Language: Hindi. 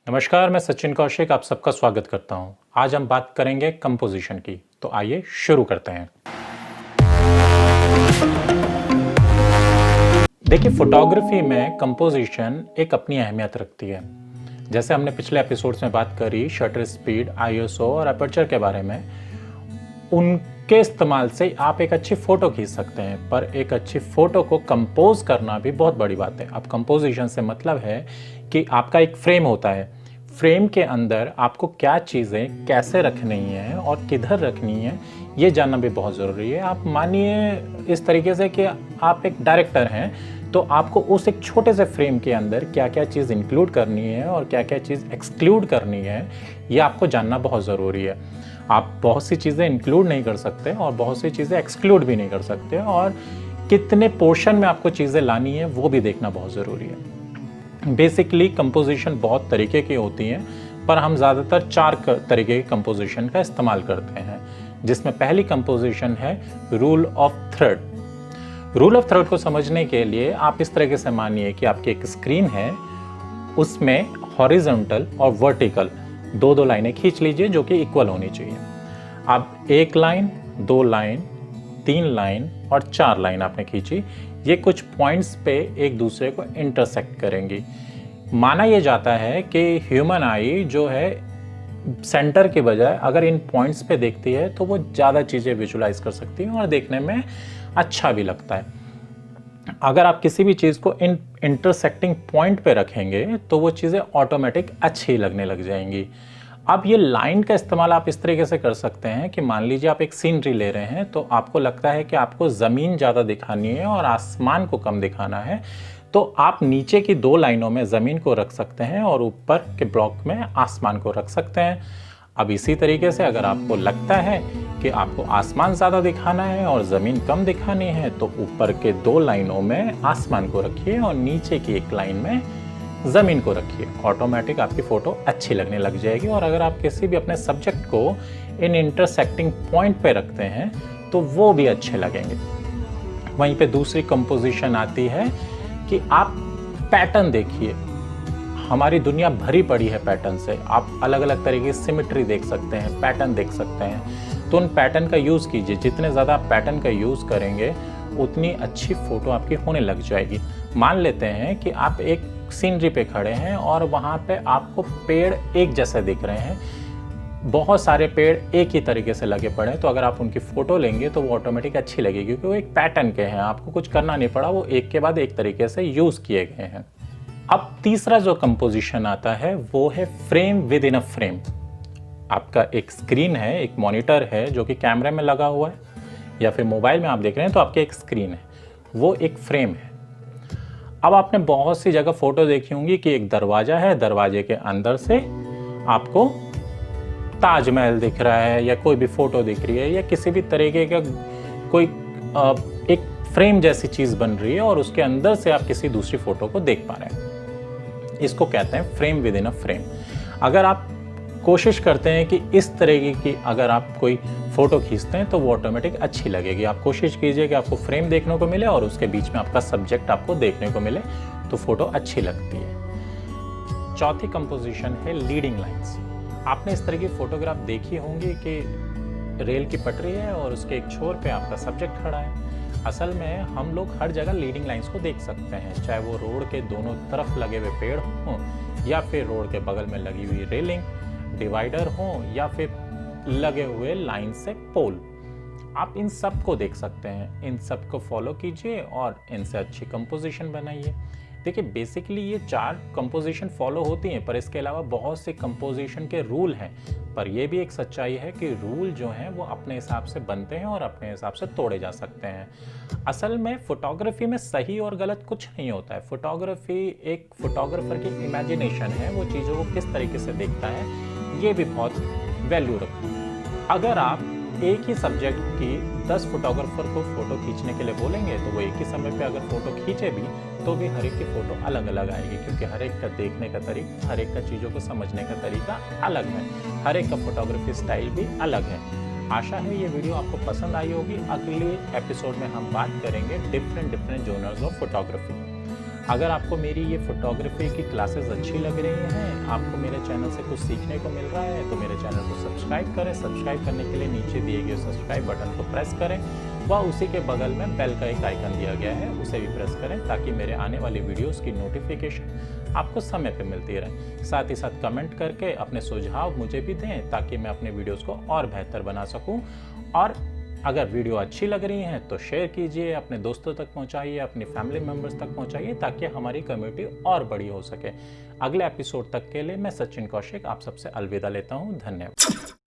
नमस्कार, मैं सचिन कौशिक आप सबका स्वागत करता हूं। आज हम बात करेंगे कंपोजिशन की, तो आइए शुरू करते हैं। देखिए, फोटोग्राफी में कंपोजिशन एक अपनी अहमियत रखती है। जैसे हमने पिछले एपिसोड्स में बात करी शटर स्पीड, आईएसओ और अपर्चर के बारे में, उनके इस्तेमाल से आप एक अच्छी फोटो खींच सकते हैं, पर एक अच्छी फोटो को कंपोज करना भी बहुत बड़ी बात है। अब कंपोजिशन से मतलब है कि आपका एक फ्रेम होता है, फ्रेम के अंदर आपको क्या चीज़ें कैसे रखनी है और किधर रखनी है, ये जानना भी बहुत ज़रूरी है। आप मानिए इस तरीके से कि आप एक डायरेक्टर हैं, तो आपको उस एक छोटे से फ्रेम के अंदर क्या क्या चीज़ इंक्लूड करनी है और क्या क्या चीज़ एक्सक्लूड करनी है, ये आपको जानना बहुत ज़रूरी है। आप बहुत सी चीज़ें इंक्लूड नहीं कर सकते और बहुत सी चीज़ें एक्सक्लूड भी नहीं कर सकते, और कितने पोर्शन में आपको चीज़ें लानी है वो भी देखना बहुत ज़रूरी है। बेसिकली कंपोजिशन बहुत तरीके की होती हैं, पर हम ज़्यादातर 4 तरीके की कंपोजिशन का इस्तेमाल करते हैं, जिसमें पहली कंपोजिशन है rule of third. Rule of third को समझने के लिए आप इस तरीके से मानिए कि आपकी एक स्क्रीन है, उसमें हॉरिजॉन्टल और वर्टिकल दो लाइनें खींच लीजिए जो कि इक्वल होनी चाहिए। अब 1 लाइन, 2 लाइन, 3 लाइन और 4 लाइन आपने खींची, ये कुछ पॉइंट्स पे एक दूसरे को इंटरसेक्ट करेंगी। माना यह जाता है कि ह्यूमन आई जो है सेंटर के बजाय अगर इन पॉइंट्स पे देखती है तो वो ज़्यादा चीज़ें विजुलाइज कर सकती है और देखने में अच्छा भी लगता है। अगर आप किसी भी चीज़ को इन इंटरसेक्टिंग पॉइंट पे रखेंगे तो वो चीज़ें ऑटोमेटिक अच्छी लगने लग जाएंगी। अब ये लाइन का इस्तेमाल आप इस तरीके से कर सकते हैं कि मान लीजिए आप एक सीनरी ले रहे हैं, तो आपको लगता है कि आपको ज़मीन ज़्यादा दिखानी है और आसमान को कम दिखाना है, तो आप नीचे की 2 लाइनों में ज़मीन को रख सकते हैं और ऊपर के ब्लॉक में आसमान को रख सकते हैं। अब इसी तरीके से अगर आपको लगता है कि आपको आसमान ज़्यादा दिखाना है और ज़मीन कम दिखानी है, तो ऊपर के 2 लाइनों में आसमान को रखिए और नीचे की 1 लाइन में ज़मीन को रखिए। ऑटोमेटिक आपकी फ़ोटो अच्छी लगने लग जाएगी। और अगर आप किसी भी अपने सब्जेक्ट को इन इंटरसेक्टिंग पॉइंट पे रखते हैं तो वो भी अच्छे लगेंगे। वहीं पे दूसरी कंपोजिशन आती है कि आप पैटर्न देखिए। हमारी दुनिया भरी पड़ी है पैटर्न से। आप अलग अलग तरीके की सिमेट्री देख सकते हैं, पैटर्न देख सकते हैं, तो उन पैटर्न का यूज़ कीजिए। जितने ज़्यादा आप पैटर्न का यूज़ करेंगे उतनी अच्छी फ़ोटो आपकी होने लग जाएगी। मान लेते हैं कि आप एक सीनरी पे खड़े हैं और वहाँ पे आपको पेड़ एक जैसे दिख रहे हैं, बहुत सारे पेड़ एक ही तरीके से लगे पड़े हैं, तो अगर आप उनकी फ़ोटो लेंगे तो वो ऑटोमेटिक अच्छी लगेगी, क्योंकि वो एक पैटर्न के हैं, आपको कुछ करना नहीं पड़ा, वो एक के बाद एक तरीके से यूज़ किए गए हैं। अब तीसरा जो कंपोजिशन आता है वो है frame with in a frame. आपका एक स्क्रीन है, एक मॉनिटर है जो कि कैमरे में लगा हुआ है, या फिर मोबाइल में आप देख रहे हैं तो आपकी एक स्क्रीन है, वो एक फ्रेम है। अब आपने बहुत सी जगह फोटो देखी होंगी कि एक दरवाजा है, दरवाजे के अंदर से आपको ताजमहल दिख रहा है या कोई भी फोटो दिख रही है या किसी भी तरीके का कोई एक फ्रेम जैसी चीज़ बन रही है और उसके अंदर से आप किसी दूसरी फोटो को देख पा रहे हैं। इसको कहते हैं frame with in a frame. अगर आप कोशिश करते हैं कि इस तरीके की अगर आप कोई फ़ोटो खींचते हैं तो वो ऑटोमेटिक अच्छी लगेगी। आप कोशिश कीजिए कि आपको फ्रेम देखने को मिले और उसके बीच में आपका सब्जेक्ट आपको देखने को मिले, तो फ़ोटो अच्छी लगती है। चौथी कंपोजिशन है लीडिंग लाइंस। आपने इस तरह की फ़ोटोग्राफ देखी होंगी कि रेल की पटरी है और उसके एक छोर पे आपका सब्जेक्ट खड़ा है। असल में हम लोग हर जगह लीडिंग लाइंस को देख सकते हैं, चाहे वो रोड के दोनों तरफ लगे हुए पेड़ हों या फिर रोड के बगल में लगी हुई रेलिंग, डिवाइडर हो या फिर लगे हुए लाइन से पोल। आप इन सब को देख सकते हैं, इन सब को फॉलो कीजिए और इनसे अच्छी कंपोजिशन बनाइए। देखिए, बेसिकली ये 4 कंपोजिशन फॉलो होती हैं, पर इसके अलावा बहुत से कंपोजिशन के रूल हैं। पर यह भी एक सच्चाई है कि रूल जो हैं वो अपने हिसाब से बनते हैं और अपने हिसाब से तोड़े जा सकते हैं। असल में फोटोग्राफी में सही और गलत कुछ नहीं होता है। फोटोग्राफी एक फोटोग्राफर की इमेजिनेशन है, वो चीज़ों को किस तरीके से देखता है ये भी बहुत वैल्यू रखती है। अगर आप एक ही सब्जेक्ट की 10 फोटोग्राफर को फोटो खींचने के लिए बोलेंगे तो वो एक ही समय पे अगर फोटो खींचे भी तो भी हर एक की फोटो अलग अलग आएगी, क्योंकि हर एक का देखने का तरीका, हर एक का चीज़ों को समझने का तरीका अलग है, हर एक का फोटोग्राफी स्टाइल भी अलग है। आशा है ये वीडियो आपको पसंद आई होगी। अगले एपिसोड में हम बात करेंगे डिफरेंट जोनर्स ऑफ फोटोग्राफी। अगर आपको मेरी ये फोटोग्राफी की क्लासेस अच्छी लग रही हैं, आपको मेरे चैनल से कुछ सीखने को मिल रहा है तो मेरे चैनल को सब्सक्राइब करें। सब्सक्राइब करने के लिए नीचे दिए गए सब्सक्राइब बटन को प्रेस करें व उसी के बगल में बेल का एक आइकन दिया गया है, उसे भी प्रेस करें ताकि मेरे आने वाली वीडियोस की नोटिफिकेशन आपको समय पे मिलती रहे। साथ ही साथ कमेंट करके अपने सुझाव मुझे भी दें ताकि मैं अपने वीडियोस को और बेहतर बना सकूं। और अगर वीडियो अच्छी लग रही है तो शेयर कीजिए, अपने दोस्तों तक पहुंचाइए, अपनी फैमिली मेम्बर्स तक पहुंचाइए ताकि हमारी कम्युनिटी और बड़ी हो सके। अगले एपिसोड तक के लिए मैं सचिन कौशिक आप सबसे अलविदा लेता हूं। धन्यवाद।